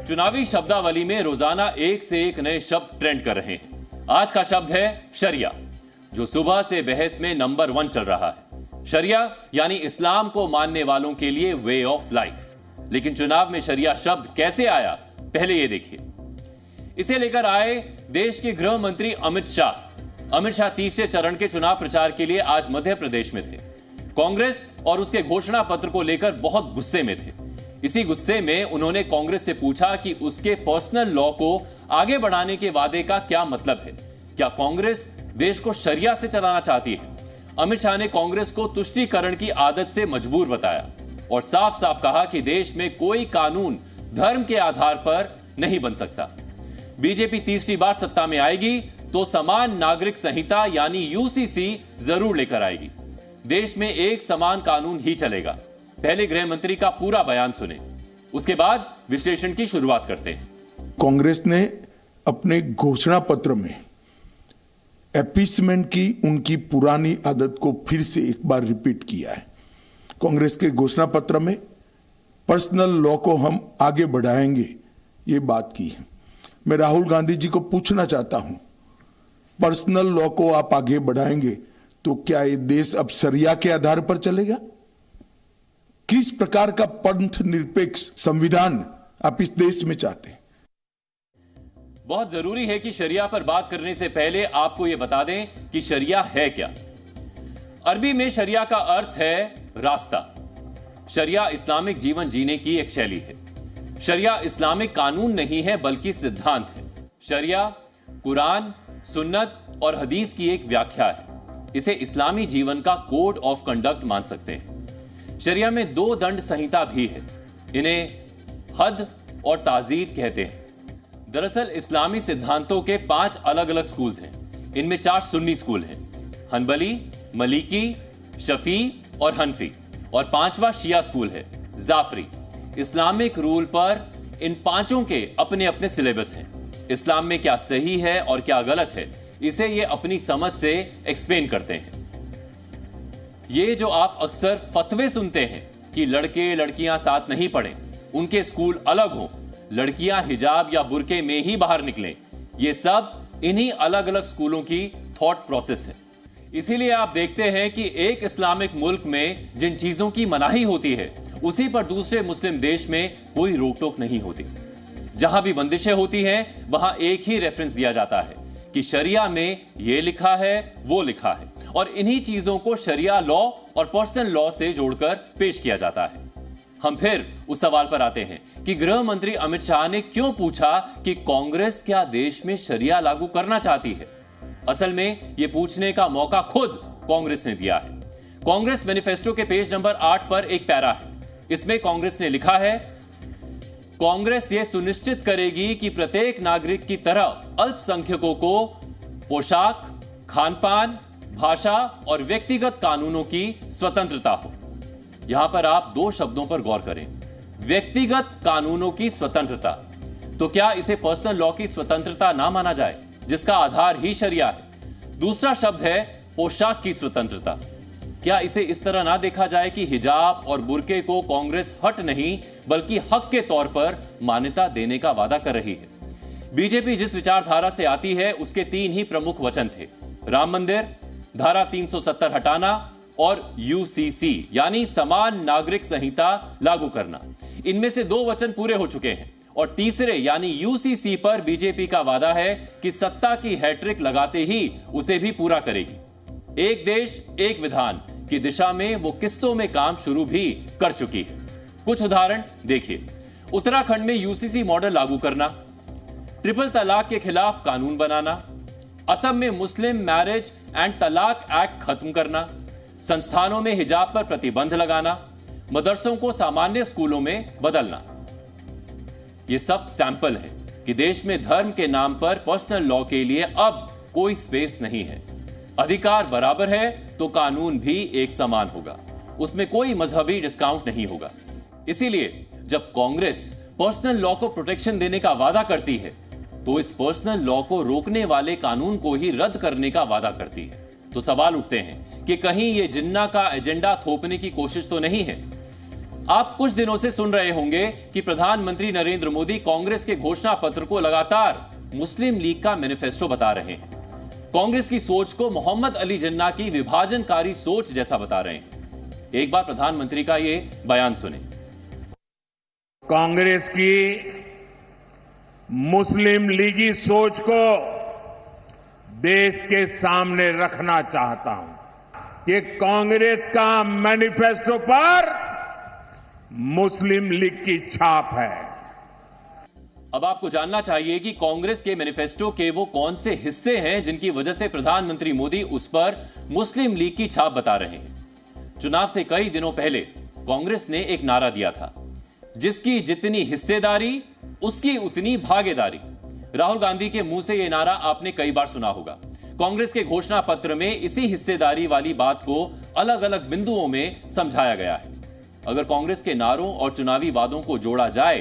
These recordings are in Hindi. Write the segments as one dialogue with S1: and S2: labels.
S1: चुनावी शब्दावली में रोजाना एक से एक नए शब्द ट्रेंड कर रहे हैं। आज का शब्द है शरिया, जो सुबह से बहस में नंबर 1 चल रहा है। शरिया यानी इस्लाम को मानने वालों के लिए वे ऑफ लाइफ। लेकिन चुनाव में शरिया शब्द कैसे आया, पहले ये देखिए। इसे लेकर आए देश के गृह मंत्री अमित शाह तीसरे चरण के चुनाव प्रचार के लिए आज मध्य प्रदेश में थे। कांग्रेस और उसके घोषणा पत्र को लेकर बहुत गुस्से में थे। इसी गुस्से में उन्होंने कांग्रेस से पूछा कि उसके पर्सनल लॉ को आगे बढ़ाने के वादे का क्या मतलब है। क्या कांग्रेस देश को शरिया से चलाना चाहती है? अमित शाह ने कांग्रेस को तुष्टीकरण की आदत से मजबूर बताया और साफ साफ कहा कि देश में कोई कानून धर्म के आधार पर नहीं बन सकता। बीजेपी तीसरी बार सत्ता में आएगी तो समान नागरिक संहिता यानी यूसीसी जरूर लेकर आएगी। देश में एक समान कानून ही चलेगा। पहले गृह मंत्री का पूरा बयान सुने, उसके बाद विश्लेषण की शुरुआत करते हैं।
S2: कांग्रेस ने अपने घोषणा पत्र में अपीसमेंट की उनकी पुरानी आदत को फिर से एक बार रिपीट किया है। कांग्रेस के घोषणा पत्र में पर्सनल लॉ को हम आगे बढ़ाएंगे, ये बात की है। मैं राहुल गांधी जी को पूछना चाहता हूं, पर्सनल लॉ को आप आगे बढ़ाएंगे तो क्या ये देश अब शरिया के आधार पर चलेगा? किस प्रकार का पंथ निरपेक्ष संविधान आप इस देश में चाहते हैं?
S1: बहुत जरूरी है कि शरिया पर बात करने से पहले आपको यह बता दें कि शरिया है क्या। अरबी में शरिया का अर्थ है रास्ता। शरिया इस्लामिक जीवन जीने की एक शैली है। शरिया इस्लामिक कानून नहीं है बल्कि सिद्धांत है। शरिया कुरान, सुन्नत और हदीस की एक व्याख्या है। इसे इस्लामी जीवन का कोड ऑफ कंडक्ट मान सकते हैं। शरिया में 2 दंड संहिता भी है। इन्हें हद और ताजीर कहते हैं। दरअसल इस्लामी सिद्धांतों के 5 अलग अलग स्कूल्स हैं। इनमें 4 सुन्नी स्कूल हैं, हनबली, मलिकी, शफी और हनफी, और 5वां शिया स्कूल है, जाफरी। इस्लामिक रूल पर इन 5 के अपने अपने सिलेबस हैं। इस्लाम में क्या सही है और क्या गलत है, इसे ये अपनी समझ से एक्सप्लेन करते हैं। ये जो आप अक्सर फतवे सुनते हैं कि लड़के लड़कियां साथ नहीं पढ़ें, उनके स्कूल अलग हों, लड़कियां हिजाब या बुर्के में ही बाहर निकलें, ये सब इन्हीं अलग अलग स्कूलों की थॉट प्रोसेस है। इसीलिए आप देखते हैं कि एक इस्लामिक मुल्क में जिन चीजों की मनाही होती है, उसी पर दूसरे मुस्लिम देश में कोई रोक टोक नहीं होती। जहां भी बंदिशें होती हैं, वहां एक ही रेफरेंस दिया जाता है कि शरिया में यह लिखा है, वो लिखा है, और इन्हीं चीजों को शरिया लॉ और पर्सनल लॉ से जोड़कर पेश किया जाता है। हम फिर उस सवाल पर आते हैं कि गृह मंत्री अमित शाह ने क्यों पूछा कि कांग्रेस क्या देश में शरिया लागू करना चाहती है। असल में यह पूछने का मौका खुद कांग्रेस ने दिया है। कांग्रेस मैनिफेस्टो के पेज नंबर 8 पर एक पैरा है। इसमें कांग्रेस ने लिखा है, कांग्रेस यह सुनिश्चित करेगी कि प्रत्येक नागरिक की तरह अल्पसंख्यकों को पोशाक, खानपान, भाषा और व्यक्तिगत कानूनों की स्वतंत्रता हो। यहां पर आप 2 शब्दों पर गौर करें, व्यक्तिगत कानूनों की स्वतंत्रता। तो क्या इसे पर्सनल लॉ की स्वतंत्रता ना माना जाए, जिसका आधार ही शरिया है? दूसरा शब्द है पोशाक की स्वतंत्रता। क्या इसे इस तरह ना देखा जाए कि हिजाब और बुर्के को कांग्रेस हट नहीं बल्कि हक के तौर पर मान्यता देने का वादा कर रही है? बीजेपी जिस विचारधारा से आती है, उसके 3 ही प्रमुख वचन थे, राम मंदिर, धारा 370 हटाना और यूसीसी यानी समान नागरिक संहिता लागू करना। इनमें से 2 वचन पूरे हो चुके हैं और तीसरे यानी यूसीसी पर बीजेपी का वादा है कि सत्ता की हैट्रिक लगाते ही उसे भी पूरा करेगी। एक देश एक विधान की दिशा में वो किस्तों में काम शुरू भी कर चुकी है। कुछ उदाहरण देखिए। उत्तराखंड में यूसीसी मॉडल लागू करना, ट्रिपल तलाक के खिलाफ कानून बनाना, असम में मुस्लिम मैरिज एंड तलाक एक्ट खत्म करना, संस्थानों में हिजाब पर प्रतिबंध लगाना, मदरसों को सामान्य स्कूलों में बदलना। यह सब सैंपल है कि देश में धर्म के नाम पर पर्सनल लॉ के लिए अब कोई स्पेस नहीं है। अधिकार बराबर है तो कानून भी एक समान होगा, उसमें कोई मजहबी डिस्काउंट नहीं होगा। इसीलिए जब कांग्रेस पर्सनल लॉ को प्रोटेक्शन देने का वादा करती है, तो इस पर्सनल लॉ को रोकने वाले कानून को ही रद्द करने का वादा करती है। तो सवाल उठते हैं कि कहीं ये जिन्ना का एजेंडा थोपने की कोशिश तो नहीं है? आप कुछ दिनों से सुन रहे होंगे कि प्रधानमंत्री नरेंद्र मोदी कांग्रेस के घोषणा पत्र को लगातार मुस्लिम लीग का मैनिफेस्टो बता रहे हैं। कांग्रेस की सोच को मोहम्मद अली जिन्ना की विभाजनकारी सोच जैसा बता रहे हैं। एक बार प्रधानमंत्री का ये बयान सुने।
S3: कांग्रेस की मुस्लिम लीगी सोच को देश के सामने रखना चाहता हूं। ये कांग्रेस का मैनिफेस्टो पर मुस्लिम लीग की छाप है।
S1: अब आपको जानना चाहिए कि कांग्रेस के मैनिफेस्टो के वो कौन से हिस्से हैं जिनकी वजह से प्रधानमंत्री मोदी उस पर मुस्लिम लीग की छाप बता रहे हैं। चुनाव से कई दिनों पहले कांग्रेस ने एक नारा दिया था, जिसकी जितनी हिस्सेदारी उसकी उतनी भागीदारी। राहुल गांधी के मुंह से यह नारा आपने कई बार सुना होगा। कांग्रेस के घोषणा पत्र में इसी हिस्सेदारी वाली बात को अलग अलग बिंदुओं में समझाया गया है। अगर कांग्रेस के नारों और चुनावी वादों को जोड़ा जाए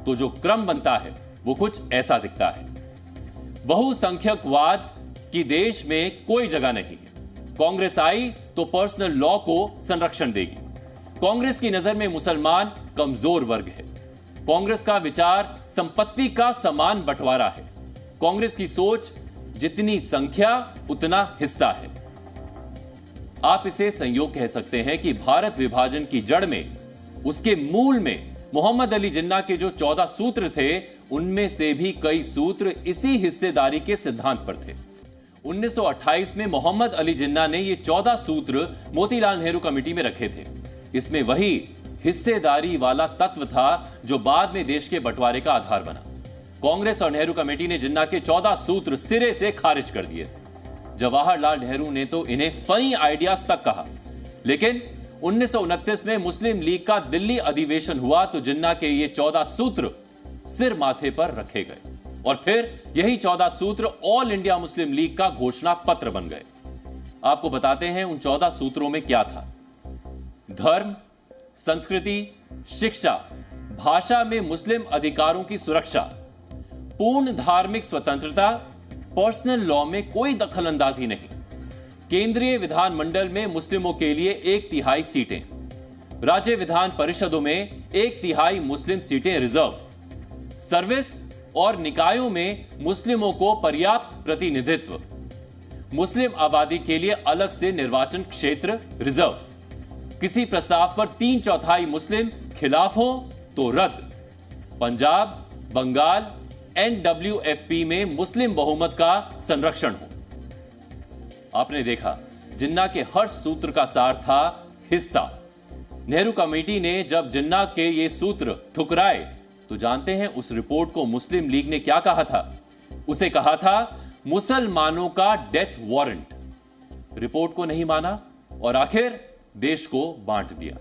S1: तो जो क्रम बनता है वो कुछ ऐसा दिखता है। बहुसंख्यकवाद की देश में कोई जगह नहीं है। कांग्रेस आई तो पर्सनल लॉ को संरक्षण देगी। कांग्रेस की नजर में मुसलमान कमजोर वर्ग है। कांग्रेस का विचार संपत्ति का समान बंटवारा है। कांग्रेस की सोच जितनी संख्या उतना हिस्सा है। आप इसे संयोग कह सकते हैं कि भारत विभाजन की जड़ में, उसके मूल में मोहम्मद अली जिन्ना के जो 14 सूत्र थे, उनमें से भी कई सूत्र इसी हिस्सेदारी के सिद्धांत पर थे। 1928 में मोहम्मद अली जिन्ना ने ये 14 सूत्र मोतीलाल नेहरू कमेटी में रखे थे। इसमें वही हिस्सेदारी वाला तत्व था जो बाद में देश के बंटवारे का आधार बना। कांग्रेस और नेहरू कमेटी ने जिन्ना के 14 सूत्र सिरे से खारिज कर दिए। जवाहरलाल नेहरू ने तो इन्हें फनी आइडियाज तक कहा। लेकिन 1929 में मुस्लिम लीग का दिल्ली अधिवेशन हुआ तो जिन्ना के ये 14 सूत्र सिर माथे पर रखे गए और फिर यही 14 सूत्र ऑल इंडिया मुस्लिम लीग का घोषणा पत्र बन गए। आपको बताते हैं उन 14 सूत्रों में क्या था। धर्म, संस्कृति, शिक्षा, भाषा में मुस्लिम अधिकारों की सुरक्षा, पूर्ण धार्मिक स्वतंत्रता, पर्सनल लॉ में कोई दखल अंदाजी नहीं, केंद्रीय विधानमंडल में मुस्लिमों के लिए 1/3 सीटें, राज्य विधान परिषदों में 1/3 मुस्लिम सीटें रिजर्व, सर्विस और निकायों में मुस्लिमों को पर्याप्त प्रतिनिधित्व, मुस्लिम आबादी के लिए अलग से निर्वाचन क्षेत्र रिजर्व, किसी प्रस्ताव पर 3/4 मुस्लिम खिलाफ हो तो रद्द, पंजाब, बंगाल, NWFP में मुस्लिम बहुमत का संरक्षण हो। आपने देखा जिन्ना के हर सूत्र का सार था हिस्सा। नेहरू कमेटी ने जब जिन्ना के ये सूत्र ठुकराए तो जानते हैं उस रिपोर्ट को मुस्लिम लीग ने क्या कहा था? उसे कहा था मुसलमानों का डेथ वारंट। रिपोर्ट को नहीं माना और आखिर देश को बांट दिया।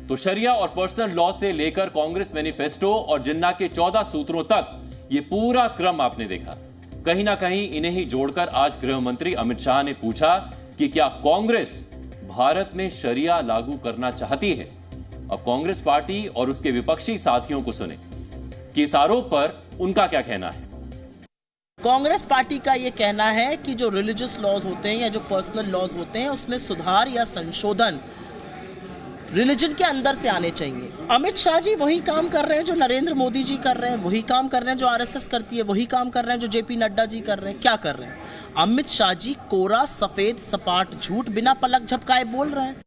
S1: तो शरिया और पर्सनल लॉ से लेकर कांग्रेस मैनिफेस्टो और जिन्ना के 14 सूत्रों तक ये पूरा क्रम आपने देखा। कहीं ना कहीं इन्हें ही जोड़कर आज गृह मंत्री अमित शाह ने पूछा कि क्या कांग्रेस भारत में शरिया लागू करना चाहती है? अब कांग्रेस पार्टी और उसके विपक्षी साथियों को सुने कि इस आरोप पर उनका क्या कहना है।
S4: कांग्रेस पार्टी का यह कहना है कि जो रिलीजियस लॉज होते हैं या जो पर्सनल लॉज होते हैं उसमें सुधार या संशोधन रिलीजन के अंदर से आने चाहिए। अमित शाह जी वही काम कर रहे हैं जो नरेंद्र मोदी जी कर रहे हैं, वही काम कर रहे हैं जो आरएसएस करती है, वही काम कर रहे हैं जो जेपी नड्डा जी कर रहे हैं। क्या कर रहे हैं? अमित शाह जी कोरा सफेद सपाट झूठ बिना पलक झपकाए बोल रहे हैं।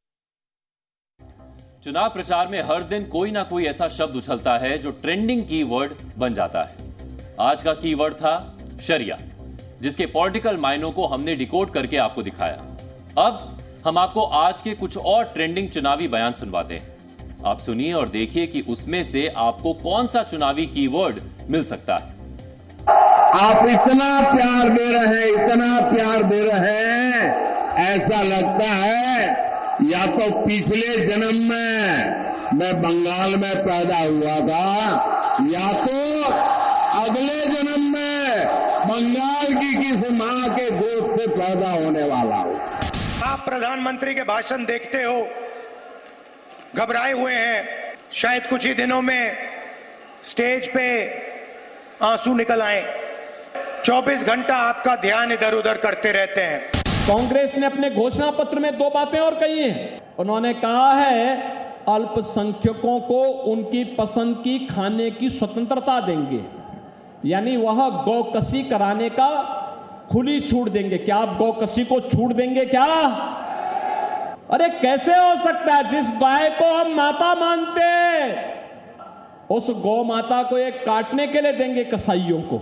S1: चुनाव प्रचार में हर दिन कोई ना कोई ऐसा शब्द उछलता है जो ट्रेंडिंग कीवर्ड बन जाता है। आज का कीवर्ड था शरिया, जिसके पॉलिटिकल मायनों को हमने डिकोड करके आपको दिखाया। अब हम आपको आज के कुछ और ट्रेंडिंग चुनावी बयान सुनवाते हैं। आप सुनिए और देखिए कि उसमें से आपको कौन सा चुनावी कीवर्ड मिल सकता है।
S3: आप इतना प्यार दे रहे हैं, इतना प्यार दे रहे हैं, ऐसा लगता है या तो पिछले जन्म में मैं बंगाल में पैदा हुआ था या तो अगले जन्म में बंगाल की किसी मां के गोद से पैदा होने वाला हूं।
S5: आप प्रधानमंत्री के भाषण देखते हो, घबराए हुए हैं, शायद कुछ ही दिनों में स्टेज पे आंसू निकल आए। 24 घंटा आपका ध्यान इधर उधर करते रहते हैं।
S6: कांग्रेस ने अपने घोषणा पत्र में 2 बातें और कही हैं। उन्होंने कहा है अल्पसंख्यकों को उनकी पसंद की खाने की स्वतंत्रता देंगे, यानी वह गौकसी कराने का खुली छूट देंगे। क्या आप गौकसी को छूट देंगे क्या? अरे कैसे हो सकता है? जिस गाय को हम माता मानते हैं उस गौ माता को एक काटने के लिए देंगे कसाईयों को।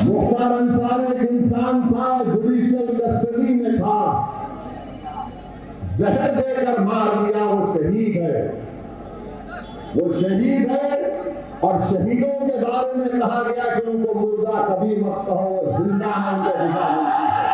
S3: मुख्तार अंसारी एक इंसान था, जुडिशियल कस्टडी में था, जहर देकर मार दिया, वो शहीद है, वो शहीद है। और शहीदों के बारे में कहा गया कि उनको मुर्दा कभी मत कहो, जिंदा है, उनको विदा मिलती है।